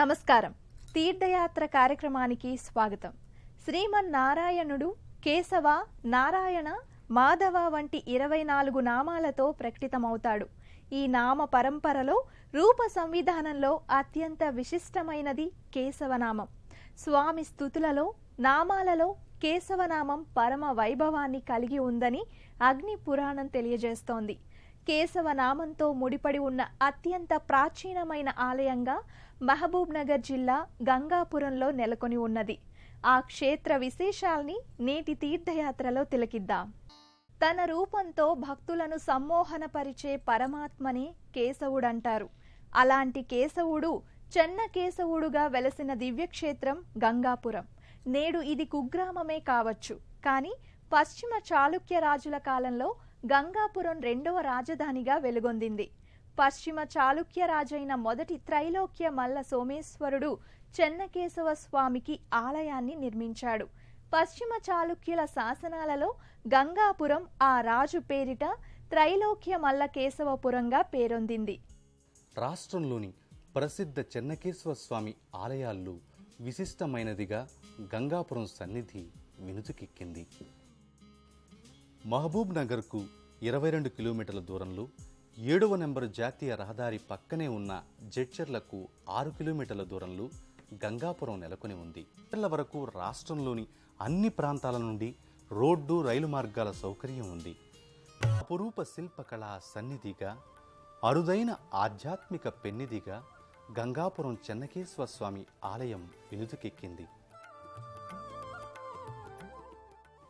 నమస్కారం. తీర్థయాత్ర కార్యక్రమానికి స్వాగతం. శ్రీమన్నారాయణుడు కేశవ, నారాయణ, మాధవ వంటి 24 నామాలతో ప్రకటితమవుతాడు. ఈ నామ పరంపరలో రూప సంవిధానంలో అత్యంత విశిష్టమైనది కేశవనామం. స్వామి స్తుతులలో, నామాలలో కేశవనామం పరమ వైభవాన్ని కలిగి ఉందని అగ్ని పురాణం తెలియజేస్తోంది. కేశవనామంతో ముడిపడి ఉన్న అత్యంత ప్రాచీనమైన ఆలయంగా మహబూబ్ నగర్ జిల్లా గంగాపురంలో నెలకొని ఉన్నది. ఆ క్షేత్ర విశేషాల్ని నేటి తీర్థయాత్రలో తిలకిద్దాం. తన రూపంతో భక్తులను సమ్మోహనపరిచే పరమాత్మనే కేశవుడంటారు. అలాంటి కేశవుడు చెన్నకేశవుడుగా వెలసిన దివ్యక్షేత్రం గంగాపురం. నేడు ఇది కుగ్రామమే కావచ్చు, కానీ పశ్చిమ చాళుక్య రాజుల కాలంలో గంగాపురం 2వ రాజధానిగా వెలుగొందింది. పశ్చిమ చాళుక్య రాజైన మొదటి త్రైలోక్య మల్ల సోమేశ్వరుడు చెన్నకేశవ స్వామికి ఆలయాన్ని నిర్మించాడు. పశ్చిమ చాళుక్యుల శాసనాలలో గంగాపురం ఆ రాజు పేరిట త్రైలోక్య మల్ల కేశవపురంగా పేరొందింది. రాష్ట్రంలోని ప్రసిద్ధ చెన్నకేశవ స్వామి ఆలయాల్లో విశిష్టమైనదిగా గంగాపురం సన్నిధి వినుతుకెక్కింది. మహబూబ్ నగర్కు 22 కిలోమీటర్ల దూరంలో 7వ నెంబరు జాతీయ రహదారి పక్కనే ఉన్న జడ్చర్లకు 6 కిలోమీటర్ల దూరంలో గంగాపురం నెలకొని ఉంది. ఇతరుల వరకు రాష్ట్రంలోని అన్ని ప్రాంతాల నుండి రోడ్డు, రైలు మార్గాల సౌకర్యం ఉంది. అపురూప శిల్పకళా సన్నిధిగా, అరుదైన ఆధ్యాత్మిక పెన్నిదిగా గంగాపురం చెన్నకేశవ స్వామి ఆలయం వినుతుకెక్కింది.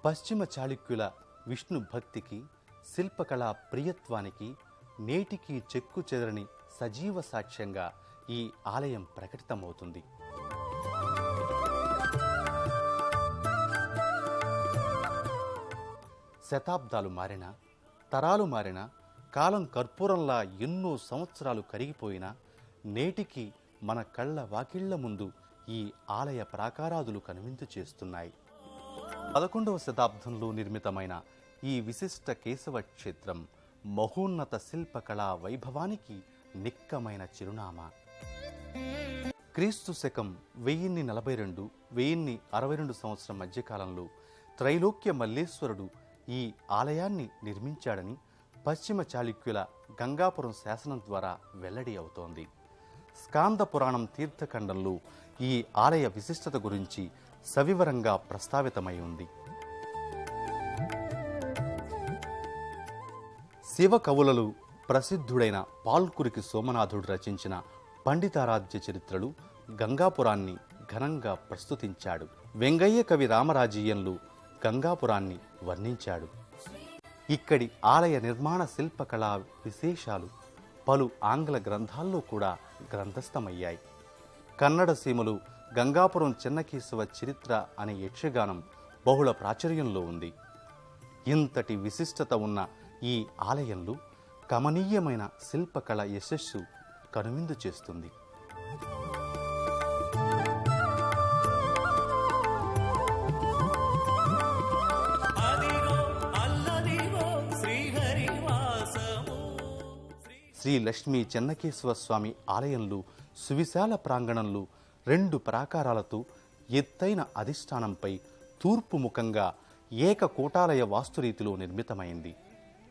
పశ్చిమ చాళుక్యుల విష్ణు భక్తికి, శిల్పకళా ప్రియత్వానికి నేటికి చెక్కు చెదరని సజీవ సాక్ష్యంగా ఈ ఆలయం ప్రకటితమవుతుంది. శతాబ్దాలు మారినా, తరాలు మారినా, కాలం కర్పూరంలా ఎన్నో సంవత్సరాలు కరిగిపోయినా నేటికి మన కళ్ళ వాకిళ్ల ముందు ఈ ఆలయ ప్రాకారాదులు కనువిందు చేస్తున్నాయి. 11వ శతాబ్దంలో నిర్మితమైన ఈ విశిష్ట కేశవ క్షేత్రం మహోన్నత శిల్పకళా వైభవానికి నిక్కమైన చిరునామా. క్రీస్తు శకం 1042-1062 సంవత్సరం మధ్యకాలంలో త్రైలోక్య మల్లేశ్వరుడు ఈ ఆలయాన్ని నిర్మించాడని పశ్చిమ చాళుక్యుల గంగాపురం శాసనం ద్వారా వెల్లడి అవుతోంది. స్కాంద పురాణం తీర్థఖండంలో ఈ ఆలయ విశిష్టత గురించి సవివరంగా ప్రస్తావితమై ఉంది. శివ కవులలో ప్రసిద్ధుడైన పాల్కురికి సోమనాథుడు రచించిన పండితారాధ్య చరిత్రలు గంగాపురాన్ని ఘనంగా ప్రస్తుతించాడు. వెంగయ్య కవి రామరాజీయంలో గంగాపురాన్ని వర్ణించాడు. ఇక్కడి ఆలయ నిర్మాణ శిల్పకళా విశేషాలు పలు ఆంగ్ల గ్రంథాల్లో కూడా గ్రంథస్థమయ్యాయి. కన్నడ సీమలు గంగాపురం చెన్నకేశవ చరిత్ర అనే యక్షగానం బహుళ ప్రాచుర్యంలో ఉంది. ఇంతటి విశిష్టత ఉన్న ఈ ఆలయంలో కమనీయమైన శిల్పకళ యశస్సు కనువిందు చేస్తుంది. శ్రీ లక్ష్మీ చెన్నకేశవ స్వామి ఆలయంలో సువిశాల ప్రాంగణంలో 2 ప్రాకారాలతో ఎత్తైన అధిష్టానంపై తూర్పు ముఖంగా ఏకకోటాలయ వాస్తురీతిలో నిర్మితమైంది.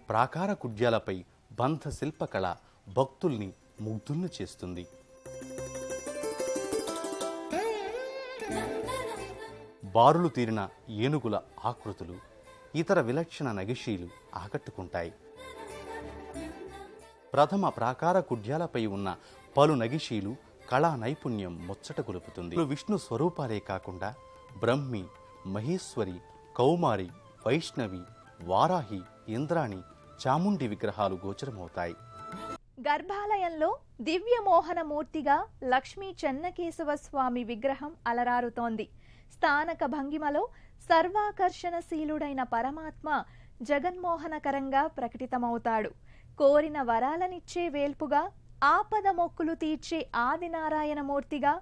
ప్రాకార కుడ్యాలపై బంధ శిల్పకళ భక్తుల్ని ముగ్ధుల్ని చేస్తుంది. బారులు తీరిన ఏనుగుల ఆకృతులు, ఇతర విలక్షణ నగిషీలు ఆకట్టుకుంటాయి. ప్రథమ ప్రాకార కుడ్యాలపై ఉన్న పలు నగిషీలు కళా నైపుణ్యం ముచ్చట గొలుపుతుంది. విష్ణు స్వరూపాలే కాకుండా బ్రహ్మి, మహేశ్వరి, కౌమారి, వైష్ణవి, వారాహి, ఇంద్రాణి, చాముండి విగ్రహాలు గోచరమవుతాయి. గర్భాలయంలో దివ్య మోహనమూర్తిగా లక్ష్మీ చెన్నకేశవ స్వామి విగ్రహం అలరారుతోంది. స్థానక భంగిమలో సర్వాకర్షణశీలుడైన పరమాత్మ జగన్మోహనకరంగా ప్రకటితమవుతాడు. కోరిన వరాలనిచ్చే వేల్పుగా, ఆపద మొక్కులు తీర్చే ఆదినారాయణమూర్తిగా,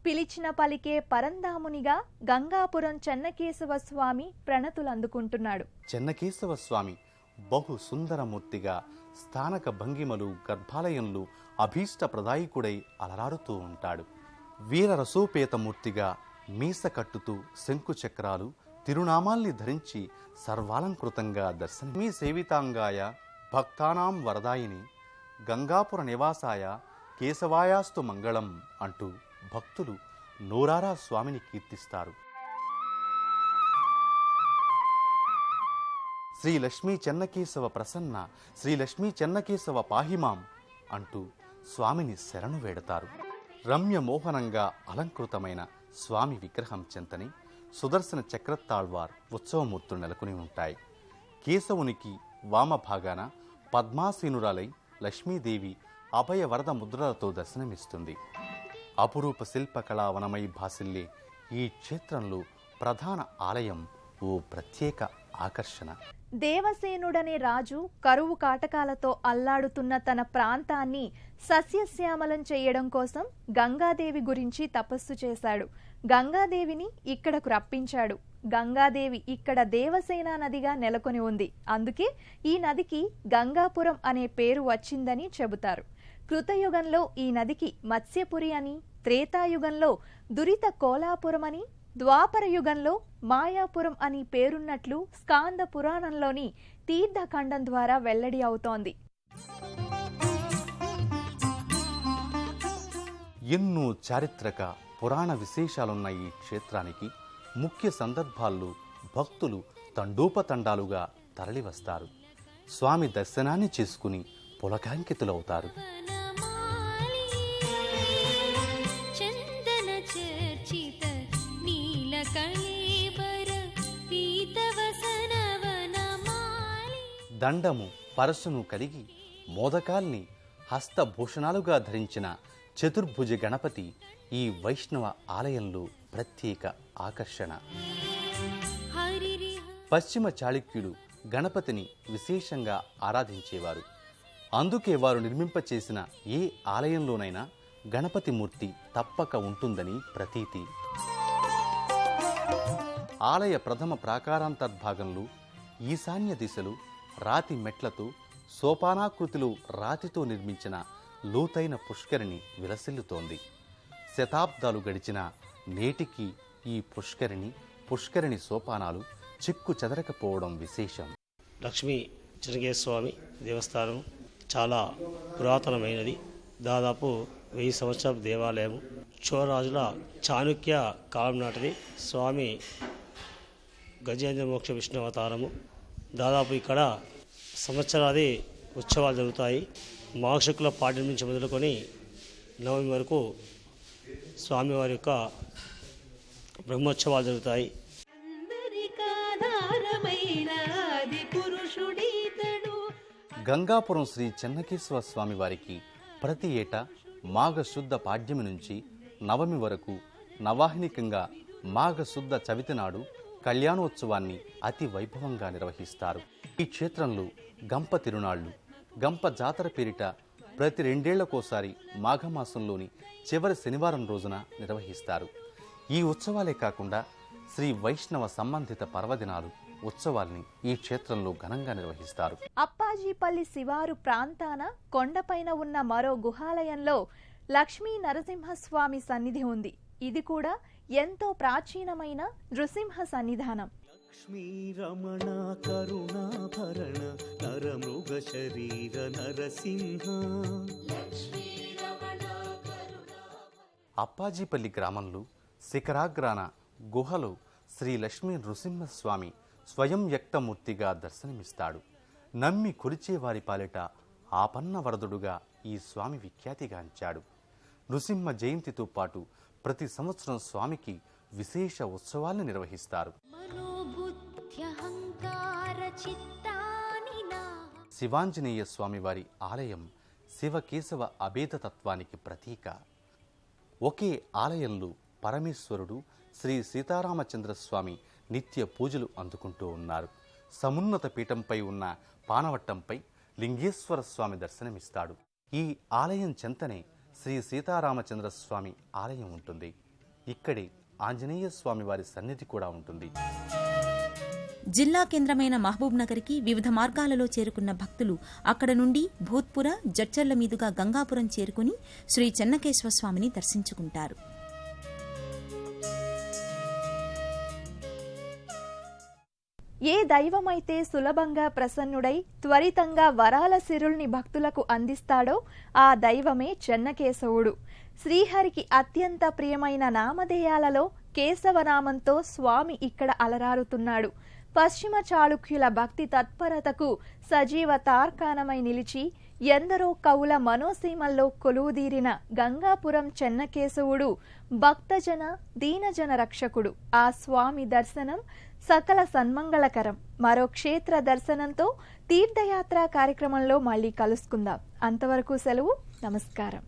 పిలిచిన పలికే పరంధామునిగా గంగాపురం చెన్నకేశవ స్వామి ప్రణతులందుకుంటున్నాడు. చెన్నకేశవ స్వామి బహు సుందరమూర్తిగా స్థానక భంగిమలు గర్భాలయంలో అభీష్ట ప్రదాయకుడై అలరారుతూ ఉంటాడు. వీర రసోపేతమూర్తిగా మీస కట్టుతూ శంకు చక్రాలు తిరునామాల్ని ధరించి సర్వాలంకృతంగా దర్శనమీ సేవితాంగాయ భక్తానాం వరదాయిని గంగాపుర నివాసాయ కేశవాయాస్తు మంగళం అంటూ భక్తులు నోరారా స్వామిని కీర్తిస్తారు. శ్రీ లక్ష్మీ చెన్నకేశవ ప్రసన్న, శ్రీ లక్ష్మీ చెన్నకేశవ పాహిమాం అంటూ స్వామిని శరణు వేడతారు. రమ్య మోహనంగా అలంకృతమైన స్వామి విగ్రహం చెంతని సుదర్శన చక్రతాళ్వార్ ఉత్సవమూర్తులు నెలకొని ఉంటాయి. కేశవునికి వామభాగాన పద్మాసీనురాలై లక్ష్మీదేవి అభయ వరద ముద్రలతో దర్శనమిస్తుంది. అపురూప శిల్పకళావనమై భాసిల్లే ఈ క్షేత్రంలో ప్రధాన ఆలయం ఓ ప్రత్యేక ఆకర్షణ. దేవసేనుడనే రాజు కరువు కాటకాలతో అల్లాడుతున్న తన ప్రాంతాన్ని సస్యశ్యామలం చేయడం కోసం గంగాదేవి గురించి తపస్సు చేశాడు. గంగాదేవిని ఇక్కడకు రప్పించాడు. గంగాదేవి ఇక్కడ దేవసేన నదిగా నెలకొని ఉంది. అందుకే ఈ నదికి గంగాపురం అనే పేరు వచ్చిందని చెబుతారు. కృతయుగంలో ఈ నదికి మత్స్యపురి అని, త్రేతాయుగంలో దురిత కోలాపురం అని, ద్వాపర యుగంలో మాయాపురం అని పేరున్నట్లు స్కాంద పురాణంలోని తీర్థఖండం ద్వారా వెల్లడి అవుతోంది. ఎన్నో చారిత్రక పురాణ విశేషాలున్న ఈ క్షేత్రానికి ముఖ్య సందర్భాల్లో భక్తులు తండోపతండాలుగా తరలివస్తారు. స్వామి దర్శనాన్ని చేసుకుని పులకాంకితులవుతారు. దండము పరశును కలిగి మోదకాల్ని హస్తభూషణాలుగా ధరించిన చతుర్భుజ గణపతి ఈ వైష్ణవ ఆలయంలో ప్రత్యేక ఆకర్షణ. పశ్చిమ చాళుక్యులు గణపతిని విశేషంగా ఆరాధించేవారు. అందుకే వారు నిర్మింపచేసిన ఏ ఆలయంలోనైనా గణపతి మూర్తి తప్పక ఉంటుందని ప్రతీతి. ఆలయ ప్రథమ ప్రాకారాంతర్భాగంలో ఈశాన్య దిశలు రాతి మెట్లతో సోపానాకృతిలో రాతితో నిర్మించిన లోతైన పుష్కరిణి విలసిల్లుతోంది. శతాబ్దాలు గడిచిన నేటికి ఈ పుష్కరిణి సోపానాలు చిక్కు చెదరకపోవడం విశేషం. లక్ష్మీ చెన్నకేశవ స్వామి దేవస్థానం చాలా పురాతనమైనది. దాదాపు 1000 సంవత్సరాల దేవాలయం. చోళరాజుల చాణుక్య కాలం నాటిది. స్వామి గజేంద్ర మోక్ష విష్ణు అవతారము. దాదాపు ఇక్కడ సంవత్సరాది ఉత్సవాలు జరుగుతాయి. మాఘశుక్ల పాడ్యం నుంచి మొదలుకొని నవమి వరకు స్వామివారి యొక్క బ్రహ్మోత్సవాలు జరుగుతాయి. గంగాపురం శ్రీ చెన్నకేశవ స్వామి వారికి ప్రతి ఏటా మాఘశుద్ధ పాడ్యమి నుంచి నవమి వరకు నవాహినికంగా మాఘశుద్ధ చవితి నాడు కళ్యాణోత్సవాన్ని అతి వైభవంగా నిర్వహిస్తారు. ఈ క్షేత్రంలో గంప తిరునాళ్లు, గంప జాతర పేరిట ప్రతి 2 ఏళ్లకోసారి మాఘమాసంలోని చివరి శనివారం రోజున నిర్వహిస్తారు. ఈ ఉత్సవాలే కాకుండా శ్రీ వైష్ణవ సంబంధిత పర్వదినాలు, ఉత్సవాల్ని ఈ క్షేత్రంలో ఘనంగా నిర్వహిస్తారు. అప్పాజీపల్లి శివారు ప్రాంతాన కొండపైన ఉన్న మరో గుహాలయంలో లక్ష్మీ నరసింహస్వామి సన్నిధి ఉంది. ఇది కూడా ఎంతో ప్రాచీనమైన నృసింహ సన్నిధానం. లక్ష్మీ రమణ కరుణాభరణ నరమృగ శరీర నరసింహ. అప్పాజీపల్లి గ్రామంలో శిఖరాగ్రాన గుహలో శ్రీ లక్ష్మీ నృసింహస్వామి స్వయం వ్యక్తమూర్తిగా దర్శనమిస్తాడు. నమ్మి కొలిచేవారి పాలిట ఆపన్న వరదుడుగా ఈ స్వామి విఖ్యాతిగాంచాడు. నృసింహ జయంతితో పాటు ప్రతి సంవత్సరం స్వామికి విశేష ఉత్సవాలను నిర్వహిస్తారు. శివాంజనేయ స్వామివారి ఆలయం శివకేశవ అభేదతత్వానికి ప్రతీక. ఒకే ఆలయంలో పరమేశ్వరుడు శ్రీ సీతారామచంద్రస్వామి నిత్య పూజలు అందుకుంటూ ఉన్నారు. సమున్నత పీఠంపై ఉన్న పానవట్టంపై లింగేశ్వర స్వామి దర్శనమిస్తాడు. ఈ ఆలయం చెంతనే శ్రీ సీతారామచంద్రస్వామి ఆలయం ఉంటుంది. ఇక్కడే ఆంజనేయ స్వామి వారి సన్నిధి కూడా ఉంటుంది. జిల్లా కేంద్రమైన మహబూబ్ నగర్కి వివిధ మార్గాలలో చేరుకున్న భక్తులు అక్కడ నుండి భూత్పుర, జడ్చర్ల మీదుగా గంగాపురం చేరుకుని శ్రీ చెన్నకేశవ స్వామిని దర్శించుకుంటారు. ఏ దైవమైతే సులభంగా ప్రసన్నుడై త్వరితంగా వరాల సిరుల్ని భక్తులకు అందిస్తాడో ఆ దైవమే చెన్నకేశవుడు. శ్రీహరికి అత్యంత ప్రియమైన నామధేయాలలో కేశవనామంతో స్వామి ఇక్కడ అలరారుతున్నాడు. పశ్చిమ చాళుక్యుల భక్తి తత్పరతకు సజీవ తార్కాణమై నిలిచి ఎందరో కవుల మనోసీమల్లో కొలువుదీరిన గంగాపురం చెన్నకేశవుడు భక్తజన దీనజన రక్షకుడు. ఆ స్వామి దర్శనం సకల సన్మంగళకరం. మరో క్షేత్ర దర్శనంతో తీర్థయాత్ర కార్యక్రమంలో మళ్ళీ కలుసుకుందాం. అంతవరకు సెలవు. నమస్కారం.